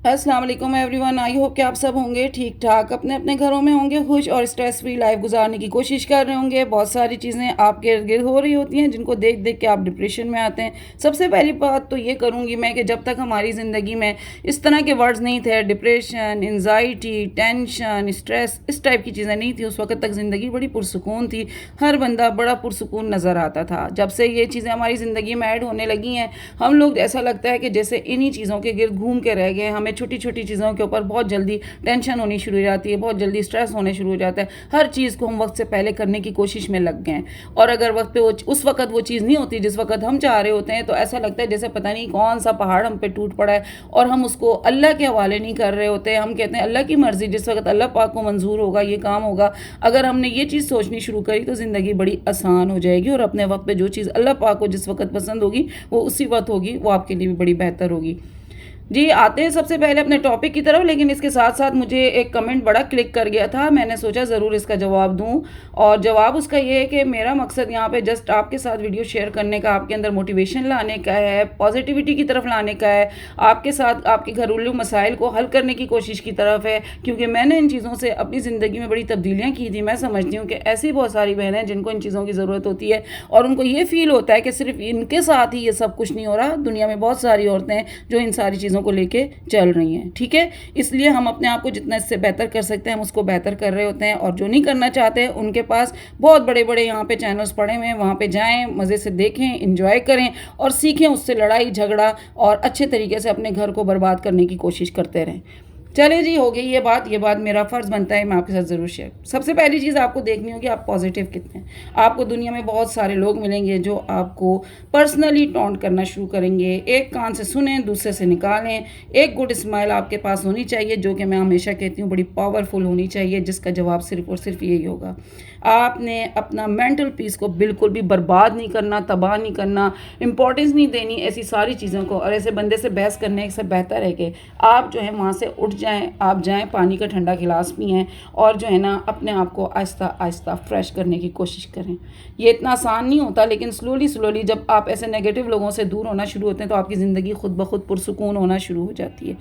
अस्सलाम वालेकुम everyone. I hope कि आप सब होंगे ठीक ठाक, अपने अपने घरों में होंगे, खुश और स्ट्रेस फ्री लाइफ गुजारने की कोशिश कर रहे होंगे। बहुत सारी चीज़ें आपके इर्द गिर्द हो रही होती हैं जिनको देख देख के आप डिप्रेशन में आते हैं। सबसे पहली बात तो ये करूँगी मैं कि जब तक हमारी ज़िंदगी में इस तरह के वर्ड्स नहीं थे, डिप्रेशन, एनजाइटी, टेंशन, स्ट्रेस, इस टाइप की चीज़ें नहीं थी, उस वक्त तक ज़िंदगी बड़ी पुरसुकून थी। हर बंदा बड़ा पुरसुकून नज़र आता था। जब से ये चीज़ें हमारी ज़िंदगी में ऐड होने लगी हैं, हम लोग ऐसा लगता है कि जैसे इन्हीं चीज़ों के गिर्द घूम के रह गए। हमें छोटी छोटी चीज़ों के ऊपर बहुत जल्दी टेंशन होनी शुरू हो जाती है, बहुत जल्दी स्ट्रेस होने शुरू हो जाता है। हर चीज़ को हम वक्त से पहले करने की कोशिश में लग गए हैं, और अगर वक्त पे उस वक्त वो चीज़ नहीं होती जिस वक्त हम चाह रहे होते हैं, तो ऐसा लगता है जैसे पता नहीं कौन सा पहाड़ हम पे टूट पड़ा है और हम उसको अल्लाह के हवाले नहीं कर रहे होते। हम कहते हैं अल्लाह की मर्ज़ी, जिस वक्त अल्लाह पाक को मंजूर होगा ये काम होगा। अगर हमने ये चीज़ सोचनी शुरू करी तो ज़िंदगी बड़ी आसान हो जाएगी, और अपने वक्त पे जो चीज़ अल्लाह पाक को जिस वक्त पसंद होगी वो उसी वक्त होगी, वो आपके लिए भी बड़ी बेहतर होगी। जी, आते हैं सबसे पहले अपने टॉपिक की तरफ, लेकिन इसके साथ साथ मुझे एक कमेंट बड़ा क्लिक कर गया था। मैंने सोचा ज़रूर इसका जवाब दूं, और जवाब उसका ये है कि मेरा मकसद यहाँ पे जस्ट आपके साथ वीडियो शेयर करने का, आपके अंदर मोटिवेशन लाने का है, पॉजिटिविटी की तरफ लाने का है, आपके साथ आपके घरेलू मसाइल को हल करने की कोशिश की तरफ है। क्योंकि मैंने इन चीज़ों से अपनी ज़िंदगी में बड़ी तब्दीलियाँ की थी। मैं समझती हूँ कि ऐसी बहुत सारी बहनें हैं जिनको इन चीज़ों की ज़रूरत होती है, और उनको ये फ़ील होता है कि सिर्फ इनके साथ ही ये सब कुछ नहीं हो रहा, दुनिया में बहुत सारी औरतें हैं जो इन सारी चीज़ों को लेके चल रही हैं। ठीक है, इसलिए हम अपने आप को जितना इससे बेहतर कर सकते हैं हम उसको बेहतर कर रहे होते हैं, और जो नहीं करना चाहते हैं उनके पास बहुत बड़े बड़े यहाँ पे चैनल्स पड़े हुए हैं, वहाँ पे जाएं, मज़े से देखें, इंजॉय करें और सीखें उससे लड़ाई झगड़ा, और अच्छे तरीके से अपने घर को बर्बाद करने की कोशिश करते रहें। चले जी, हो गई ये बात मेरा फ़र्ज़ बनता है मैं आपके साथ ज़रूर शेयर। सबसे पहली चीज़ आपको देखनी होगी आप पॉजिटिव कितने हैं। आपको दुनिया में बहुत सारे लोग मिलेंगे जो आपको पर्सनली टॉन्ट करना शुरू करेंगे। एक कान से सुनें, दूसरे से निकालें। एक गुड स्माइल आपके पास होनी चाहिए, जो कि मैं हमेशा कहती हूँ बड़ी पावरफुल होनी चाहिए, जिसका जवाब सिर्फ और सिर्फ यही होगा। आपने अपना मेंटल पीस को बिल्कुल भी बर्बाद नहीं करना, तबाह नहीं करना, इंपॉर्टेंस नहीं देनी ऐसी सारी चीज़ों को। और ऐसे बंदे से बहस करने से बेहतर है कि आप जो है वहाँ से उठ जाएं, आप जाएं, पानी का ठंडा गिलास पिएं, और जो है ना अपने आप को आहिस्ता आहिस्ता फ्रेश करने की कोशिश करें। ये इतना आसान नहीं होता, लेकिन स्लोली जब आप ऐसे नेगेटिव लोगों से दूर होना शुरू होते हैं तो आपकी ज़िंदगी खुद ब खुद पुरसुकून होना शुरू हो जाती है।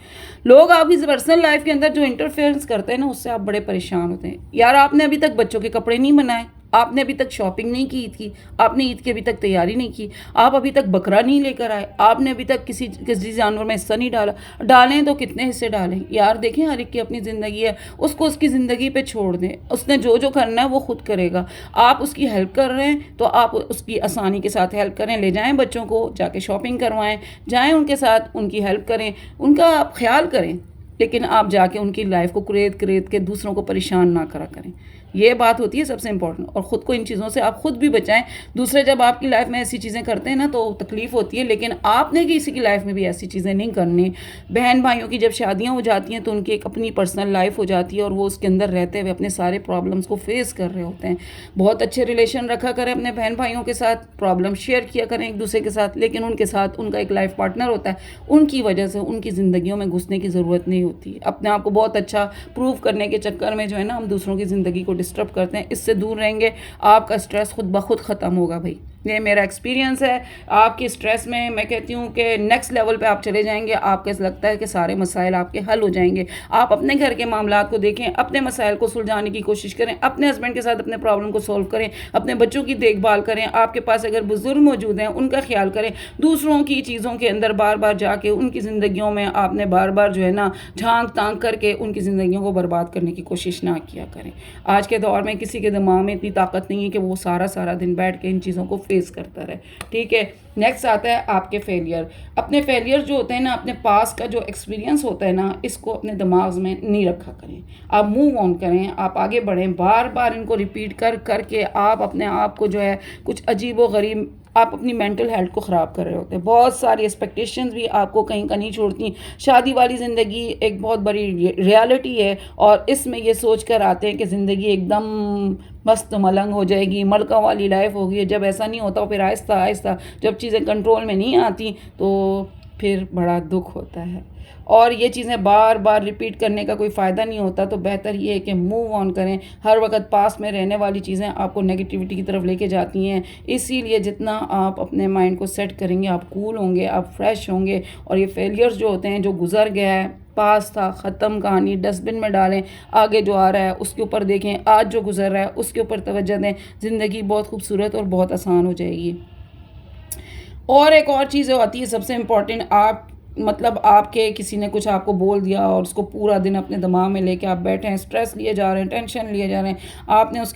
लोग आपकी पर्सनल लाइफ के अंदर जो इंटरफेरेंस करते हैं ना, उससे आप बड़े परेशान होते हैं। यार, आपने अभी तक बच्चों के कपड़े नहीं बनाए, आपने अभी तक शॉपिंग नहीं की ईद की, आपने ईद की अभी तक तैयारी नहीं की, आप अभी तक बकरा नहीं लेकर आए, आपने अभी तक किसी जानवर में हिस्सा नहीं डाला। डालें तो कितने हिस्से डालें यार? देखें, हर एक की अपनी ज़िंदगी है, उसको उसकी ज़िंदगी पे छोड़ दें। उसने जो जो करना है वो खुद करेगा। आप उसकी हेल्प कर रहे हैं तो आप उसकी आसानी के साथ हेल्प करें। ले जाएं बच्चों को, जाके शॉपिंग करवाएं, जाएं उनके साथ, उनकी हेल्प करें, उनका आप ख्याल करें, लेकिन आप जाके उनकी लाइफ को कुरेद कुरेद के दूसरों को परेशान ना करा करें। ये बात होती है सबसे इंपॉर्टेंट। और ख़ुद को इन चीज़ों से आप खुद भी बचाएं। दूसरे जब आपकी लाइफ में ऐसी चीज़ें करते हैं ना तो तकलीफ़ होती है, लेकिन आपने किसी की लाइफ में भी ऐसी चीज़ें नहीं करनी। बहन भाइयों की जब शादियां हो जाती हैं तो उनकी एक अपनी पर्सनल लाइफ हो जाती है, और वो उसके अंदर रहते हुए अपने सारे प्रॉब्लम्स को फेस कर रहे होते हैं। बहुत अच्छे रिलेशन रखा करें अपने बहन भाइयों के साथ, प्रॉब्लम शेयर किया करें एक दूसरे के साथ, लेकिन उनके साथ उनका एक लाइफ पार्टनर होता है, उनकी वजह से उनकी ज़िंदगियों में घुसने की ज़रूरत नहीं होती। अपने आप को बहुत अच्छा प्रूव करने के चक्कर में जो है ना हम दूसरों की ज़िंदगी को डिस्टर्ब करते हैं। इससे दूर रहेंगे, आपका स्ट्रेस खुद ब खुद ख़त्म होगा भाई। ये मेरा एक्सपीरियंस है। आपकी स्ट्रेस में मैं कहती हूँ कि नेक्स्ट लेवल पे आप चले जाएंगे। आपको ऐसा लगता है कि सारे मसाइल आपके हल हो जाएंगे। आप अपने घर के मामलात को देखें, अपने मसाइल को सुलझाने की कोशिश करें, अपने हस्बैंड के साथ अपने प्रॉब्लम को सॉल्व करें, अपने बच्चों की देखभाल करें, आपके पास अगर बुजुर्ग मौजूद हैं उनका ख्याल करें। दूसरों की चीज़ों के अंदर बार बार जाके उनकी ज़िंदगियों में आपने बार बार जो है ना झांक तांक करके उनकी ज़िंदगियों को बर्बाद करने की कोशिश ना किया करें। आज के दौर में किसी के दिमाग में इतनी ताकत नहीं है कि वो सारा सारा दिन बैठ के इन चीज़ों को फेस करता रहे। ठीक है, नेक्स्ट आता है आपके फेलियर। अपने फेलियर जो होते हैं ना, अपने पास का जो एक्सपीरियंस होता है ना, इसको अपने दिमाग में नहीं रखा करें। आप मूव ऑन करें, आप आगे बढ़ें। बार बार इनको रिपीट कर करके आप अपने आप को जो है कुछ अजीब व गरीब, आप अपनी मेंटल हेल्थ को ख़राब कर रहे होते हैं। बहुत सारी एक्सपेक्टेशंस भी आपको कहीं का नहीं छोड़ती। शादी वाली ज़िंदगी एक बहुत बड़ी रियलिटी है, और इसमें ये सोच कर आते हैं कि ज़िंदगी एकदम मस्त मलंग हो जाएगी, मलका वाली लाइफ होगी। जब ऐसा नहीं होता, फिर आहिस्ता आहिस्ता जब चीज़ें कंट्रोल में नहीं आती तो پھر بڑا دکھ ہوتا ہے، اور یہ چیزیں بار بار ریپیٹ کرنے کا کوئی فائدہ نہیں ہوتا. تو بہتر یہ ہے کہ موو آن کریں. ہر وقت پاس میں رہنے والی چیزیں آپ کو نیگیٹیوٹی کی طرف لے کے جاتی ہیں. اسی لیے جتنا آپ اپنے مائنڈ کو سیٹ کریں گے آپ کول ہوں گے، آپ فریش ہوں گے. اور یہ فیلیئرز جو ہوتے ہیں، جو گزر گیا ہے، پاس تھا، ختم کہانی، ڈسٹ بن میں ڈالیں. آگے جو آ رہا ہے اس کے اوپر دیکھیں، آج جو گزر رہا ہے اس کے اوپر توجہ دیں. زندگی بہت خوبصورت اور بہت آسان ہو جائے گی. اور ایک اور چیز آتی ہے سب سے امپورٹنٹ، آپ کے کسی نے کچھ آپ کو بول دیا اور اس کو پورا دن اپنے دماغ میں لے کے آپ بیٹھے ہیں، سٹریس لیے جا رہے ہیں، ٹینشن لیے جا رہے ہیں. آپ نے اس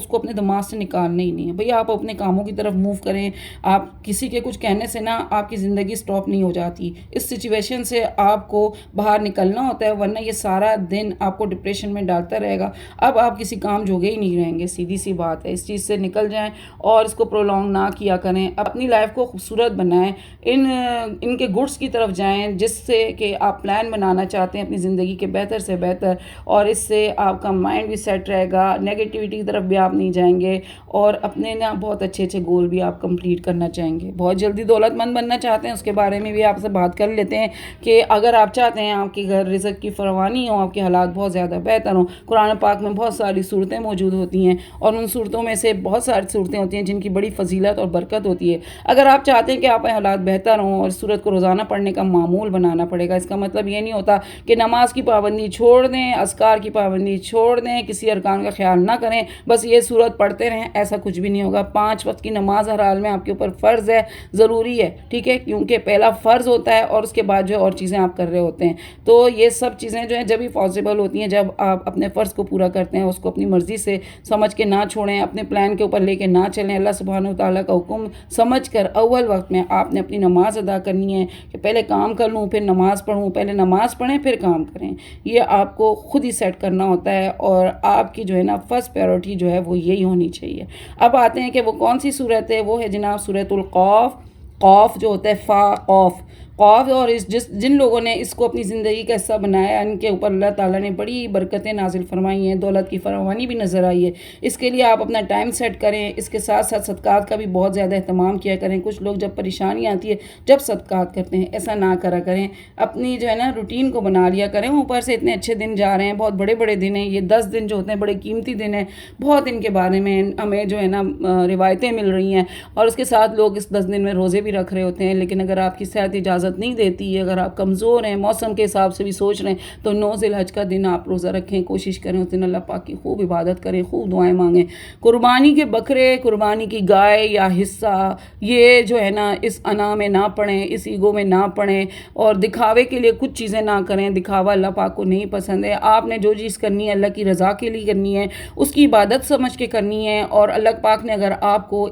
کو اپنے دماغ سے نکالنا ہی نہیں ہے. بھئی آپ اپنے کاموں کی طرف موو کریں. آپ کسی کے کچھ کہنے سے نا آپ کی زندگی سٹاپ نہیں ہو جاتی. اس سچویشن سے آپ کو باہر نکلنا ہوتا ہے، ورنہ یہ سارا دن آپ کو ڈپریشن میں ڈالتا رہے گا. اب آپ کسی کام جوگے ہی نہیں رہیں گے. سیدھی سی بات ہے. اس چیز سے نکل جائیں اور اس کو پرولونگ نہ کیا کریں. اپنی لائف کو خوبصورت بنائیں. ان کے گڈس کی طرف جائیں، جس سے کہ آپ پلان بنانا چاہتے ہیں اپنی زندگی کے بہتر سے بہتر، اور اس سے آپ کا مائنڈ بھی سیٹ رہے گا. نیگیٹیوٹی کی طرف بھی آپ نہیں جائیں گے، اور اپنے نا بہت اچھے اچھے گول بھی آپ کمپلیٹ کرنا چاہیں گے. بہت جلدی دولت مند بننا چاہتے ہیں، اس کے بارے میں بھی آپ سے بات کر لیتے ہیں کہ اگر آپ چاہتے ہیں آپ کے گھر رزق کی فراوانی ہو، آپ کے حالات بہت زیادہ بہتر ہوں. قرآن پاک میں بہت ساری صورتیں موجود ہوتی ہیں، اور ان صورتوں میں سے بہت ساری صورتیں ہوتی ہیں جن کی بڑی فضیلت اور برکت ہوتی ہے. اگر آپ چاہتے ہیں کہ آپ کے حالات بہتر ہوں، اور صورت کو روزانہ پڑھنے کا معمول بنانا پڑے گا. اس کا مطلب یہ نہیں ہوتا کہ نماز کی پابندی چھوڑ دیں، اذکار کی پابندی چھوڑ دیں، کسی ارکان کا خیال نہ کریں، بس یہ صورت پڑھتے رہیں. ایسا کچھ بھی نہیں ہوگا. 5 وقت کی نماز ہر حال میں آپ کے اوپر فرض ہے، ضروری ہے، ٹھیک ہے، کیونکہ پہلا فرض ہوتا ہے اور اس کے بعد جو اور چیزیں آپ کر رہے ہوتے ہیں. تو یہ سب چیزیں جو ہیں جب ہی پاسبل ہوتی ہیں جب آپ اپنے فرض کو پورا کرتے ہیں، اس کو اپنی مرضی سے سمجھ کے نہ چھوڑیں، اپنے پلان کے اوپر لے کے نہ چلیں. اللہ سبحانہ و تعالیٰ کا حکم سمجھ کر اول وقت میں آپ نے اپنی نماز ادا کرنی ہے کہ پہلے کام کر لوں پھر نماز پڑھوں، پہلے نماز پڑھیں پھر کام کریں. یہ آپ کو خود ہی سیٹ کرنا ہوتا ہے، اور آپ کی جو ہے نا فرسٹ پریورٹی جو ہے وہ یہی ہونی چاہیے. اب آتے ہیں کہ وہ کون سی صورت ہے. وہ ہے جناب سورۃ القاف. قاف جو ہوتا ہے فا قاف، قاف. اور جن لوگوں نے اس کو اپنی زندگی کا حصہ بنایا، ان کے اوپر اللہ تعالیٰ نے بڑی برکتیں نازل فرمائی ہیں، دولت کی فراوانی بھی نظر آئی ہے. اس کے لیے آپ اپنا ٹائم سیٹ کریں. اس کے ساتھ ساتھ صدقات کا بھی بہت زیادہ اہتمام کیا کریں. کچھ لوگ جب پریشانی آتی ہے جب صدقات کرتے ہیں، ایسا نہ کرا کریں. اپنی جو ہے نا روٹین کو بنا لیا کریں. اوپر سے اتنے اچھے دن جا رہے ہیں، بہت بڑے بڑے دن ہیں یہ. 10 دن جو ہوتے ہیں بڑے قیمتی دن ہیں. بہت ان کے بارے میں ہمیں جو ہے نا روایتیں مل رہی ہیں، اور اس کے ساتھ لوگ اس 10 دن میں روزے بھی رکھ رہے ہوتے ہیں. لیکن اگر آپ کی صحت اجازت نہیں دیتی ہے، اگر آپ کمزور ہیں، موسم کے حساب سے بھی سوچ رہے ہیں، تو 9 ذی الحج کا دن آپ روزہ رکھیں. کوشش کریں اس دن اللہ پاک کی خوب عبادت کریں، خوب دعائیں مانگیں. قربانی کے بکرے، قربانی کی گائے یا حصہ، یہ جو ہے نا اس انا میں نہ پڑیں، اس ایگو میں نہ پڑیں، اور دکھاوے کے لیے کچھ چیزیں نہ کریں. دکھاوا اللہ پاک کو نہیں پسند ہے. آپ نے جو چیز کرنی ہے اللہ کی رضا کے لیے کرنی ہے، اس کی عبادت سمجھ کے کرنی ہے. اور اللہ پاک نے اگر آپ کو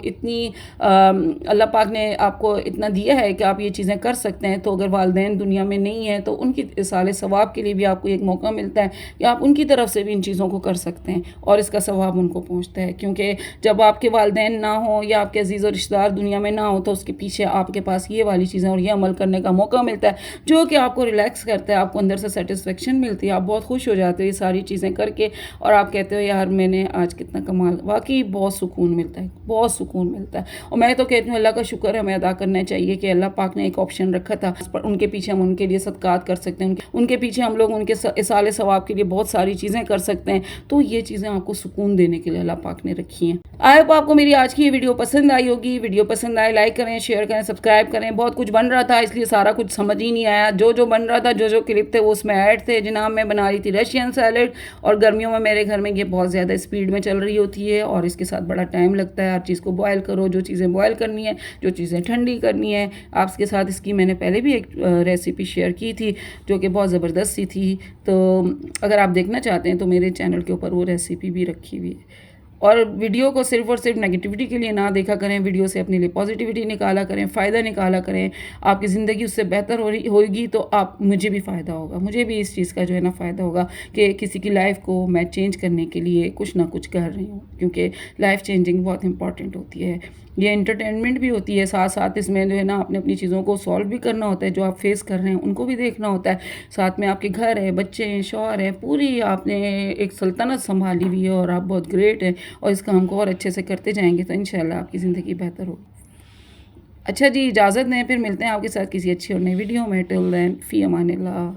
اللہ پاک نے آپ کو اتنا دیا ہے کہ آپ یہ چیزیں کر سکتے ہیں، تو اگر والدین دنیا میں نہیں ہیں تو ان کی ایصال ثواب کے لیے بھی آپ کو ایک موقع ملتا ہے کہ آپ ان کی طرف سے بھی ان چیزوں کو کر سکتے ہیں، اور اس کا ثواب ان کو پہنچتا ہے. کیونکہ جب آپ کے والدین نہ ہوں یا آپ کے عزیز و رشتہ دار دنیا میں نہ ہوں، تو اس کے پیچھے آپ کے پاس یہ والی چیزیں اور یہ عمل کرنے کا موقع ملتا ہے جو کہ آپ کو ریلیکس کرتا ہے. آپ کو اندر سے سیٹسفیکشن ملتی ہے، آپ بہت خوش ہو جاتے ہو یہ ساری چیزیں کر کے، اور آپ کہتے ہو یار میں نے آج کتنا کمال. واقعی بہت سکون ملتا ہے، بہت سکون ملتا ہے. اور میں تو کہتی ہوں اللہ کا شکر ہمیں ادا کرنا چاہیے کہ اللہ پاک نے ایک آپشن رکھا تھا. ان کے پیچھے ہم ان کے لیے صدقات کر سکتے ہیں، ان کے پیچھے ہم لوگ ان کے ایصال ثواب کے لیے بہت ساری چیزیں کر سکتے ہیں. تو یہ چیزیں آپ کو سکون دینے کے لیے اللہ پاک نے رکھی ہیں. آئی ہوپ آپ کو میری آج کی یہ ویڈیو پسند آئی ہوگی. ویڈیو پسند آئے لائک کریں، شیئر کریں، سبسکرائب کریں. بہت کچھ بن رہا تھا اس لیے سارا کچھ سمجھ ہی نہیں آیا. جو بن رہا تھا، جو کلپ تھے وہ اس میں ایڈ تھے. جناب میں بنا رہی تھی رشین سیلڈ، اور گرمیوں میں میرے گھر میں یہ بہت زیادہ اسپیڈ میں چل رہی ہوتی ہے، اور اس کے ساتھ بڑا ٹائم لگتا ہے. ہر چیز کو بوائل کرو، جو چیزیں بوائل کرنی ہے، جو چیزیں ٹھنڈی کرنی ہے. آپ کے ساتھ اس کی میں نے پہلے بھی ایک ریسیپی شیئر کی تھی جو کہ بہت زبردست سی تھی. تو اگر آپ دیکھنا چاہتے ہیں تو میرے چینل کے اوپر وہ ریسیپی بھی رکھی ہوئی ہے. اور ویڈیو کو صرف اور صرف نیگیٹیوٹی کے لیے نہ دیکھا کریں. ویڈیو سے اپنے لیے پازیٹیوٹی نکالا کریں، فائدہ نکالا کریں. آپ کی زندگی اس سے بہتر ہوگی تو مجھے بھی فائدہ ہوگا، مجھے بھی اس چیز کا جو ہے نا فائدہ ہوگا کہ کسی کی لائف کو میں چینج کرنے کے لیے کچھ نہ کچھ کر رہی ہوں. کیونکہ لائف چینجنگ بہت امپورٹنٹ ہوتی ہے. یہ انٹرٹینمنٹ بھی ہوتی ہے، ساتھ ساتھ اس میں جو ہے نا اپنی چیزوں کو سالو بھی کرنا ہوتا ہے. جو آپ فیس کر رہے ہیں ان کو بھی دیکھنا ہوتا ہے. ساتھ میں آپ کے گھر ہے، بچے ہیں، شوہر ہے، پوری آپ نے ایک سلطنت سنبھالی ہوئی ہے، اور آپ بہت گریٹ ہیں. اور اس کام کو اور اچھے سے کرتے جائیں گے تو انشاءاللہ آپ کی زندگی بہتر ہوگی. اچھا جی، اجازت دیں، پھر ملتے ہیں آپ کے ساتھ کسی اچھی اور نئی ویڈیو میں. ٹل دین فی امان اللہ.